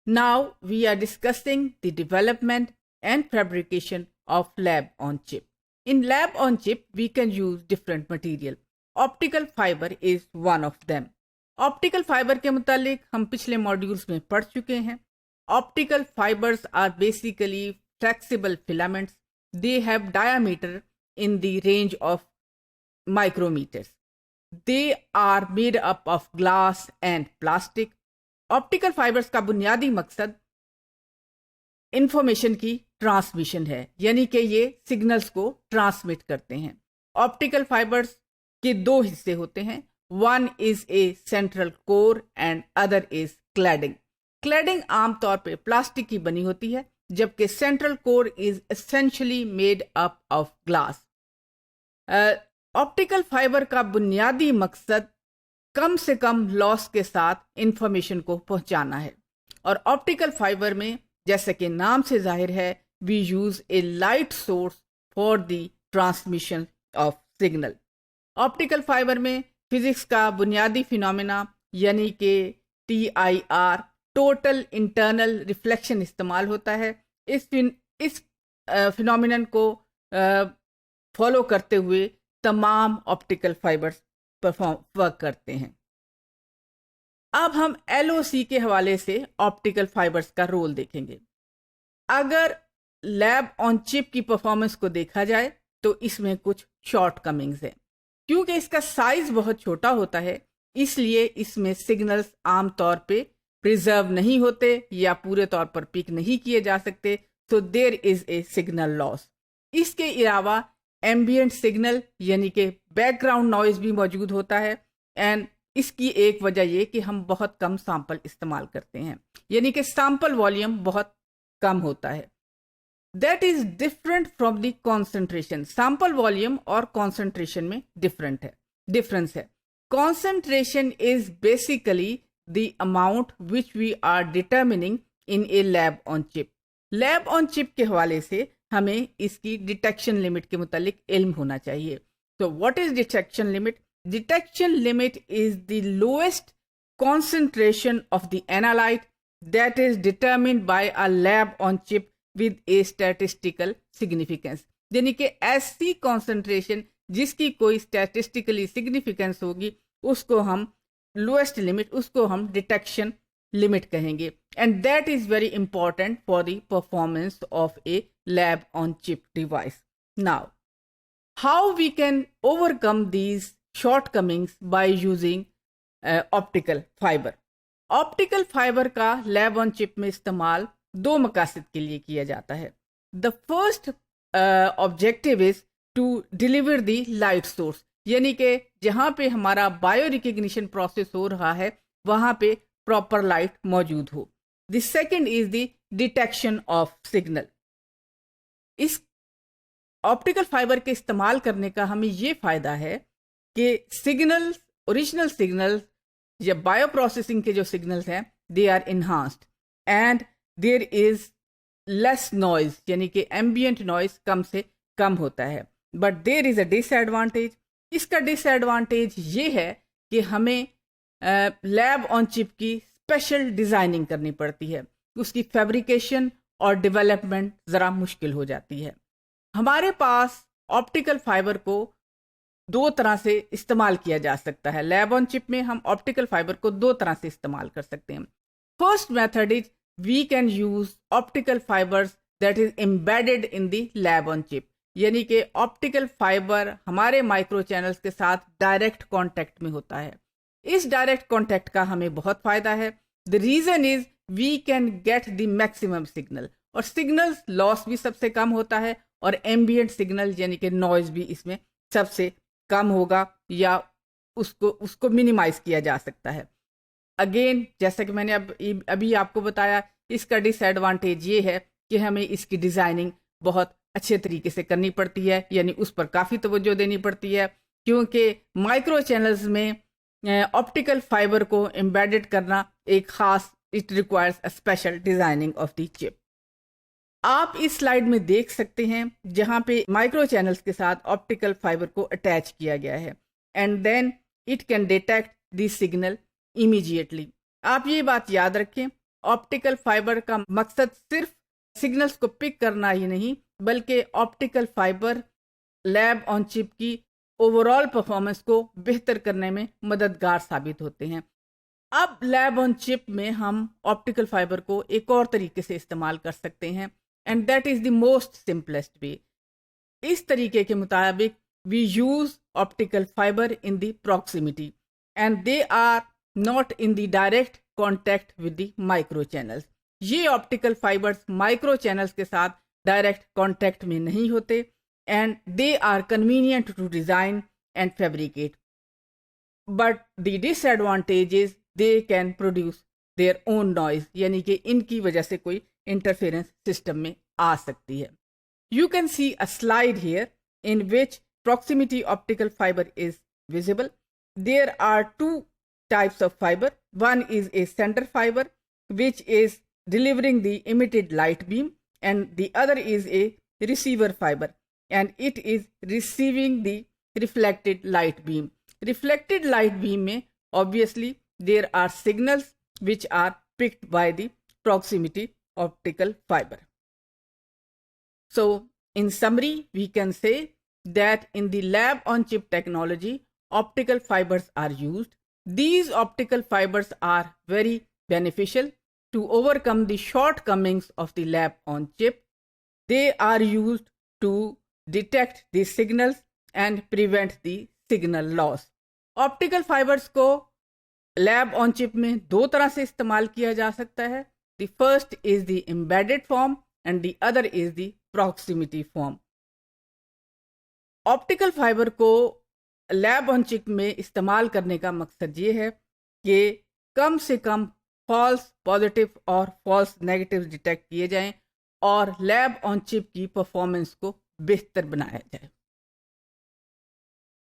Now we are discussing the development and fabrication of lab on chip. In lab on chip, we can use different material. Optical fiber is one of them. Optical fiber के मुतालिक हम पिछले modules में पढ़ चुके हैं. Optical fibers are basically flexible filaments. They have diameter in the range of micrometers. They are made up of glass and plastic. Optical fibres का बुनियादी मकसद इंफॉर्मेशन की ट्रांसमिशन है, यानी कि ये सिग्नल्स को ट्रांसमिट करते हैं. ऑप्टिकल फाइबर्स के दो हिस्से होते हैं. One is a central core and other is cladding. Cladding आमतौर पे प्लास्टिक की बनी होती है, जबकि central core is essentially made up of glass. Optical fibre का बुनियादी मकसद कम से कम लॉस के साथ इंफॉर्मेशन को पहुंचाना है. और ऑप्टिकल फाइबर में, जैसे कि नाम से जाहिर है, we use a light source for the transmission of signal. Optical fibre में फिजिक्स का बुनियादी फिनोमेना यानी कि TIR, टोटल इंटरनल रिफ्लेक्शन, इस्तेमाल होता है. इस फिनोमिनन को फॉलो करते हुए तमाम ऑप्टिकल फाइबर्स वर्क करते हैं. अब हम LOC के हवाले से ऑप्टिकल फाइबर्स का रोल देखेंगे. अगर लैब ऑन चिप की परफॉर्मेंस को देखा जाए तो इसमें कुछ शॉर्टकमिंग्स हैं. क्योंकि इसका साइज बहुत छोटा होता है, इसलिए इसमें सिग्नल्स आमतौर पे प्रिजर्व नहीं होते या पूरे तौर पर पिक नहीं किए जा सकते. तो there is a signal loss. इसके अलावा एम्बियंट सिग्नल यानी कि बैकग्राउंड नॉइज भी मौजूद होता है. एंड इसकी एक वजह यह कि हम बहुत कम सैंपल इस्तेमाल करते हैं, यानी कि सैंपल वॉल्यूम बहुत कम होता है. That is different from the concentration. Sample volume और कॉन्सेंट्रेशन में डिफरेंस है. Concentration is basically the amount which we are determining in a lab on chip. Lab on chip के हवाले से हमें इसकी डिटेक्शन लिमिट के मुतालिक इल्म होना चाहिए. तो what is detection limit? Detection limit is the lowest concentration of the analyte that is determined by a lab on chip with a statistical significance. यानी कि ऐसी concentration जिसकी कोई statistically significance होगी, उसको हम lowest limit, उसको हम detection limit कहेंगे. And that is very important for the performance of a lab on chip device. Now, how we can overcome these shortcomings by using optical fibre. Optical fibre का lab on chip में इस्तेमाल दो मकासद के लिए किया जाता है. The first objective is to deliver the light source, यानी कि जहां पे हमारा बायो रिकग्निशन प्रोसेस हो रहा है वहां पे प्रॉपर लाइट मौजूद हो. The second is the detection of signal. इस ऑप्टिकल फाइबर के इस्तेमाल करने का हमें ये फायदा है कि सिग्नल्स, ओरिजिनल सिग्नल्स या बायो प्रोसेसिंग के जो सिग्नल्स हैं, they are enhanced and there is less noise, यानी कि एम्बियंट नॉइज कम से कम होता है. But there is a disadvantage. इसका डिसएडवांटेज ये है कि हमें लैब ऑन चिप की स्पेशल डिजाइनिंग करनी पड़ती है. उसकी फैब्रिकेशन और डेवलपमेंट ज़रा मुश्किल हो जाती है. हमारे पास ऑप्टिकल फाइबर को दो तरह से इस्तेमाल किया जा सकता है. लैब ऑन चिप में हम ऑप्टिकल फाइबर को दो तरह से इस्तेमाल कर सकते हैं. First method is we can use optical fibres that is embedded in the lab on chip, यानी कि ऑप्टिकल फाइबर हमारे माइक्रो चैनल्स के साथ डायरेक्ट कांटेक्ट में होता है. इस डायरेक्ट कांटेक्ट का हमें बहुत फायदा है. The reason is we can get the maximum signal, और सिग्नल लॉस भी सबसे कम होता है, और एम्बियंट सिग्नल यानी कि नॉइज भी इसमें सबसे कम होगा या उसको मिनिमाइज किया जा सकता है. अगेन, जैसा कि मैंने अभी आपको बताया, इसका डिसएडवांटेज ये है कि हमें इसकी डिजाइनिंग बहुत अच्छे तरीके से करनी पड़ती है, यानी उस पर काफी तवज्जो देनी पड़ती है, क्योंकि माइक्रो चैनल्स में ऑप्टिकल फाइबर को एम्बेडेड करना एक खास, it requires a special designing of the chip. आप इस स्लाइड में देख सकते हैं जहां पे माइक्रो चैनल्स के साथ ऑप्टिकल फाइबर को अटैच किया गया है, and then it can detect the signal immediately. आप ये बात याद रखें ऑप्टिकल फाइबर का मकसद सिर्फ सिग्नल्स को पिक करना ही नहीं, बल्कि optical fibre lab on chip की ओवरऑल परफॉर्मेंस को बेहतर करने में मददगार साबित होते हैं। अब लैब ऑन चिप में हम ऑप्टिकल फाइबर को एक और तरीके से इस्तेमाल कर सकते हैं, and that is the most simplest way. इस तरीके के मुताबिक we use optical fibre in the proximity and they are not in the direct contact with the micro channels. ये ऑप्टिकल फाइबर्स माइक्रो चैनल्स के साथ डायरेक्ट कॉन्टैक्ट में नहीं होते, and they are convenient to design and fabricate, but the disadvantage is they can produce their own noise, यानी कि इनकी वजह से कोई इंटरफेरेंस सिस्टम में आ सकती है। You can see a slide here in which proximity optical fiber is visible. There are two types of fiber. One is a sender fiber, which is delivering the emitted light beam, and the other is a receiver fiber, and it is receiving the reflected light beam. Reflected light beam में obviously there are signals which are picked by the proximity optical fiber. So, in summary, we can say that in the lab on chip technology, optical fibers are used. These optical fibers are very beneficial to overcome the shortcomings of the lab on chip. They are used to detect the signals and prevent the signal loss. Optical fibers को lab on chip में दो तरह से इस्तेमाल किया जा सकता है. The first is the embedded form and the other is the proximity form. Optical fibre को लैब ऑन चिप में इस्तेमाल करने का मकसद ये है कि कम से कम फॉल्स पॉजिटिव और फॉल्स नेगेटिव डिटेक्ट किए जाएं और लैब ऑन चिप की परफॉर्मेंस को बेहतर बनाया जाए.